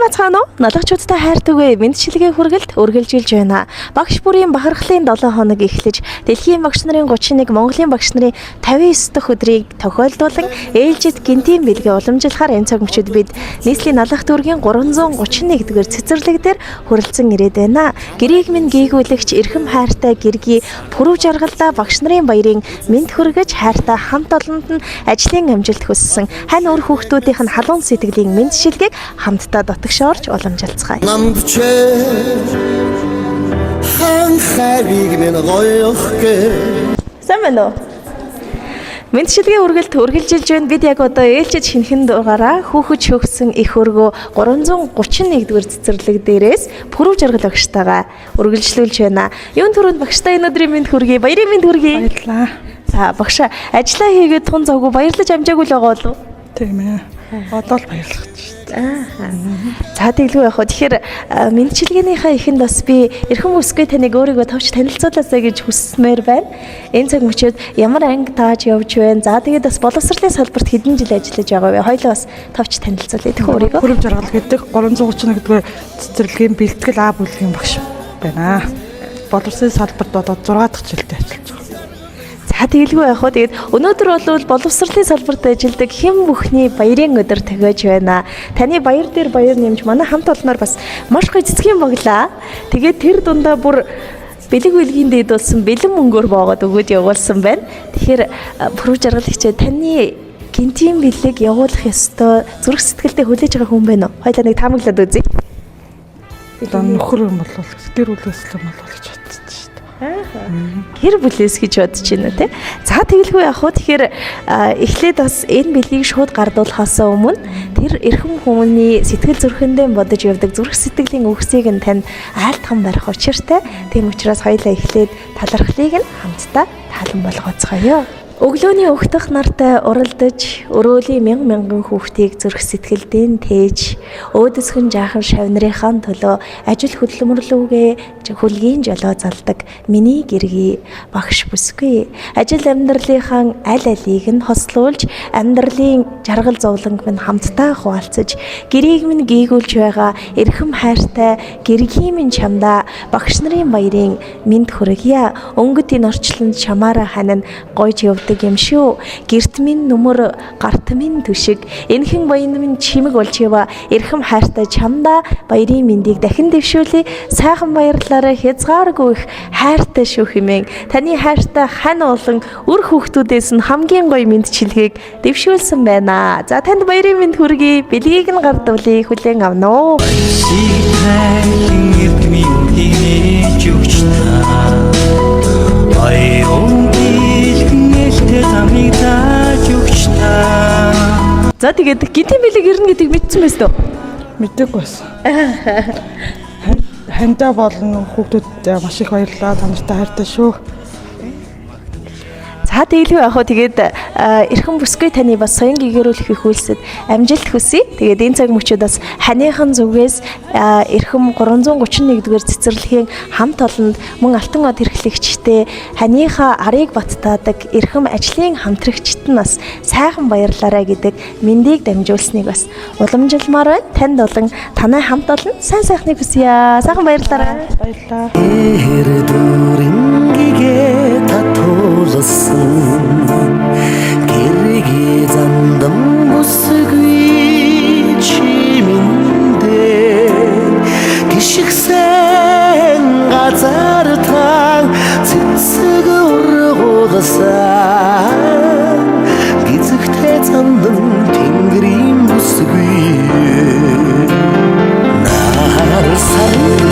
Цаано налагчуудтай хайртугай мэдчилгээ хүргэлт үргэлжилж байна. Багш бүрийн бахархлын 7 хоног эхлэж дэлхийн багш нарын 31 Монголын багш нарын 59 дахь өдрийг тохиолдуулан ээлжид гинтийн бэлгээ уламжлахаар энэ цаг мөчид бид нийслэлийн налах дүүргийн 331-р цэцэрлэг дээр хүрэлцэн ирээд байна. Гэрийг минь гээгүүлэгч эрхэм хайртай гэргий пүрэв жаргалдаа багш нарын баярын мэд хүргэж хайртай хамт олонд нь ажлын амжилт хүссэн хань өр хүүхдүүдийнх нь халуун сэтгэлийн мэдчилгээг хамтдаа дотгошоорч уламжилцгаая. Сайн байна уу? Мэдчилгээ үргэлжилж байна. Бид яг одоо ээлжид шинэхэн дугаараа хүүхэд шөгсөн их өргөө 331-р цэцэрлэг дээрээс пүрэв жаргал багштайгаа үргэлжлүүлж байна. Юун түрүүнд багштай энэ өдрийн мэд хүргэе. Баярын мэд хүргэе. Баярлалаа. За багш ажиллаа хийгээд тун завгүй баярлаж амжаагүй л байгаа болов уу? Тийм ээ. Одоо л баярлах шүү дээ. За тэглгүй яг хөө тэгэхээр мэдчилгээнийхээ эхэнд бас би эрхэм үсгээ таныг өөрийгөө товч танилцуулаасаа гэж хүссмээр байна. Энэ цаг мөчид ямар анги тааж явж байна. За тэгээд бас боловсролын салбарт хэдэн жил ажиллаж байгаа вэ? Хоёулаа бас товч танилцуулъя гэх өөрийгөө. Пүрэв жаргал гэдэг 331-р цэцэрлэгийн бэлтгэл А бүлгийн багш байна. Боловсролын салбарт одоо 6 дахь жилдээ ажиллаж байгаа. За тэгэлгүй яг хөө тэгээд өнөөдөр бол боловсролын салбарт ажилладаг хэн бүхний баярын өдөр төгөөж байна. Таны баяр дээр баяр нэмж манай хамт олноор бас маш гоё цэцгийн боглаа. Тэгээд тэр дундаа бүр бэлэг бэлгийн дээд болсон бэлэн мөнгөөр боогод өгөөд явуулсан байна. Тэгэхээр пүрэв жаргалагчаа таны гинтийн бэлэг явуулах ёстой зүрх сэтгэлдээ хүлээж байгаа хүн байна уу? Хоёлаа нэг таамаглаад үзье. Одоо нөхөр юм бол гэр бүлээс л юм бол гэж бодсон шүү дээ. Гэр бүлээс гэж бодож байна те. За тэгэлгүй яг хөө тэгэхээр эхлээд бас энэ бэлгийг шууд гардуулахаас өмнө тэр эрхэм хүмүүний сэтгэл зүрхэндээ бодож явдаг зүрх сэтгэлийн үгсийг нь танд айлтхан барих учиртай. Тийм учраас хоёлаа эхлээд талархлыг нь хамтдаа таалан болгоцгоё. Өглөөний өгтөх нартай уралдаж өрөөлийн мянган хүүхдийг зүрх сэтгэлдээ тээж өөдсгөн жаахан шавнырынхаа төлөө ажил хөдөлмөрлөөгөө хүлгийн жолоо залдаг миний гэргий багш бүсгүй ажил амьдралынхаа аль алийг нь хослуулж амьдралын жаргал зовлонг минь хамтдаа хуваалцаж гэрийг минь гээгүүлж байгаа эрхэм хайртай гэргий минь чамдаа багш нарын баярын мэд хүргье өнгөт энэ орчлонд чамаараа ханин гойж явдаг юм шүү. Гэрт минь нүмер гарт минь түшиг энхэн баян минь чимэг болж ява эрхэм хайртай чамдаа баярын мэндийг дахин дэвшүүлээ сайхан баярлаарай хязгааргүй их хайртай шүү хэмээн таны хайртай хань олон үр хүүхдүүдээс нь хамгийн гоё мэдчилгээг дэвшүүлсэн байна. За танд баярын мэнд хүргэе. Бэлгийг нь гардуулъя хүлээн авна уу. За тэгээд гинтийн бэлэг ирнэ гэдгийг мэдсэн байсан уу? Мэдээгүй байсан. Хандаа болон хүүхдүүд маш их баярлалаа. Та нартай хайртай шүү. За тэгэлгүй яг хөө тэгээд эрхэм бүсгүй таны бас соён гэгэрүүлэх их үйлсэд амжилт хүсье. Тэгээд энэ цаг мөчид бас ханыхан зүгээс эрхэм 331-р цэцэрлэгийн хамт олонд мөн алтан од эрхлэгчтэй ханыхаа арыг баттаадаг эрхэм ажлын хамтрагчид нь бас сайхан баярлаарай гэдэг мэндийг дамжуулсныг бас уламжилмаар байна. Танд болон танай хамт олон сайн сайхныг хүсье. Сайхан баярлаарай. Баярлалаа. Гэрги замдан бүсгүй чимэндээ гიშгсэн газар тан цэцэг ургуулсан гизэгтэй замдан тэнгэрийн бүсгүй нар сарын